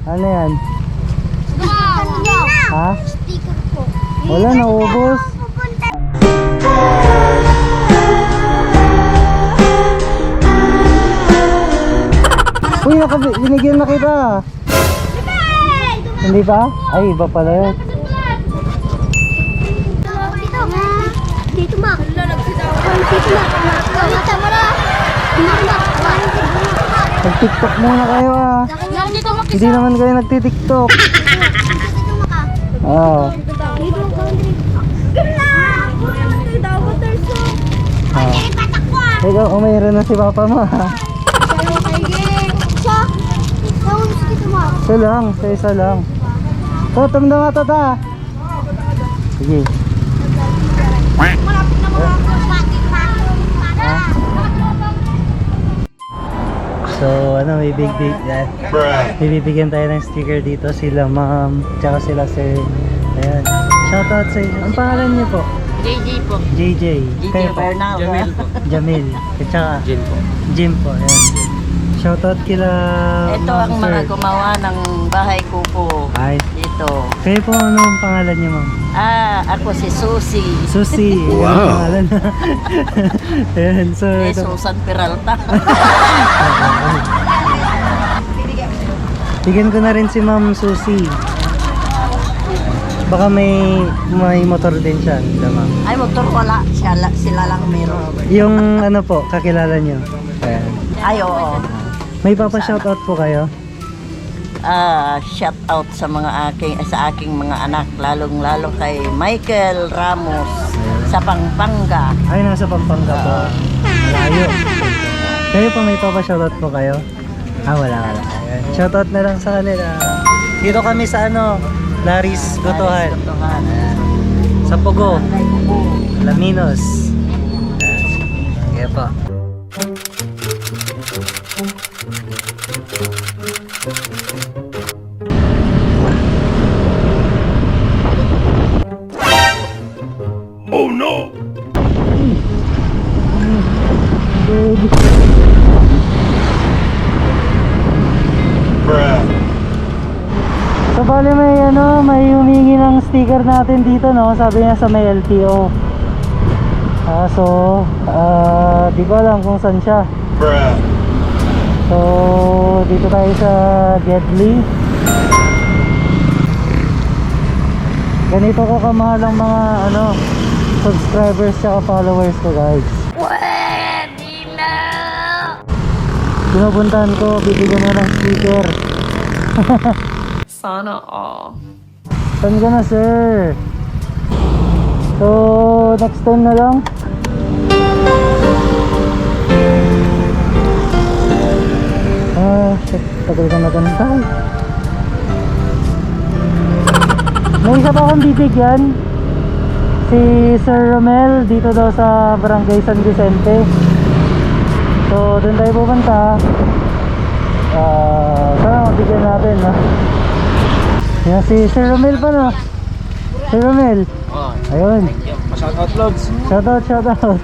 Ano yan? Ha? Sticker po. Wala, naubos. Uy, binigyan na kita. Hindi ba? Ay, iba pala yun. Dito, Mak. Dito, Mak. Nag-tiktok muna kayo ah. Hindi naman kayo nagtitiktok. Oo. Ikaw, umayroon na si papa mo ha. Isa lang, sa isa lang. Totom na nga tata. Sige. So ano, may bibigyan tayo ng sticker dito, sila ma'am, tsaka sila sir. Ayan. Shoutout sa inyo. Ang pangalan niyo po? JJ po. JJ. Kayo po? Jamil po. Jamil. At tsaka? Jim po. Jim po. Ayan. Shoutout kila Ito ma'am, ang sir. mga gumawa ng bahay ko po. Ay. Dito. Kayo po, ano ang pangalan niyo ma'am? Ako si Susie. Susie. Wow. Ang pangalan. Ayan. So, Susan Peralta. bigyan ko na rin si Ma'am Susie. Baka may motor din siya, diba, ma'am? Ay, motor wala. Sila lang meron. Yung ano po, kakilala nyo. Ayan. Ay, oo. May papa-shoutout po kayo? Shout out sa aking mga anak, lalong-lalo kay Michael Ramos sa Pampanga. Ay, nasa Pampanga po. Malayo. Kayo po, may papa-shoutout po kayo? Wala. Ayan. Shoutout na lang sa kanila. Dito kami sa ano, Laris Gotohan. Ayan. Sa Pugo. Laminos. Ayan. Kaya po. Oh no! Bruh. So bali may humingi ng sticker natin dito, no? Sabi niya sa may LTO. Di ko alam kung saan siya. Bruh. So dito tayo sa Gedli. Ganito ko kamahal ang mga subscribers at followers ko, guys. Pinupuntahan ko, bibigyan mo ng sticker. Sana all. Saan ka na, sir? So next time na lang. Shit, tagal ka natantay. May isa pa akong bibigyan, si Sir Romel, dito daw sa Barangay San Vicente. So doon tayo pupunta. Sana mabigyan natin, no? Yan si Sir Romel pa, no? Sir Romel. Ayun. Shoutout, Lods. Shoutout.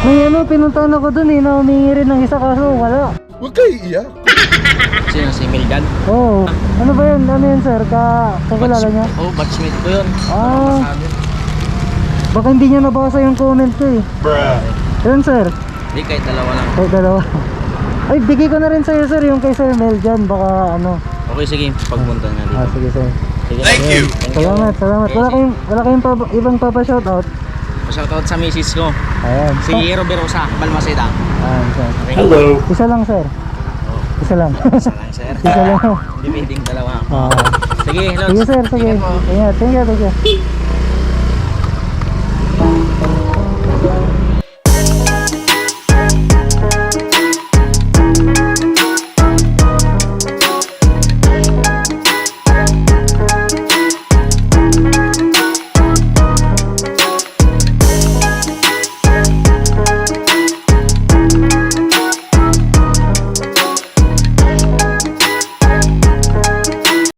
May pinuntahan ako dun na humingi rin ng isa kaso wala. Huwag kayo iiyak. Sino si Milgan? Oh, ano ba yun? Ano yun, sir? Kakilala niya? Batchmate ko yun. Baka hindi niya nabasa yung comment ko eh. Bruh. Yun, sir. Hindi, kahit dalawa lang. Kahit dalawa. Ay, bigay ko na rin sa'yo, sir, yung kay Sir Mel dyan. Baka Okay, sige. Pagpunta nga dito. sige, sir. Thank you. Salamat. Wala kayong ibang papa-shoutout. Shoutout sa misis ko. Ayan. Si Roberosa, Balmaceda. Ayan, sir. Hello. Isa lang, sir. Isa lang. Isa lang, sir. Isa lang. Hindi pwedeng dalawa. Ah. Sige, Lods. Sige, sir. Sige. Ingat po. Ingat. Thank you.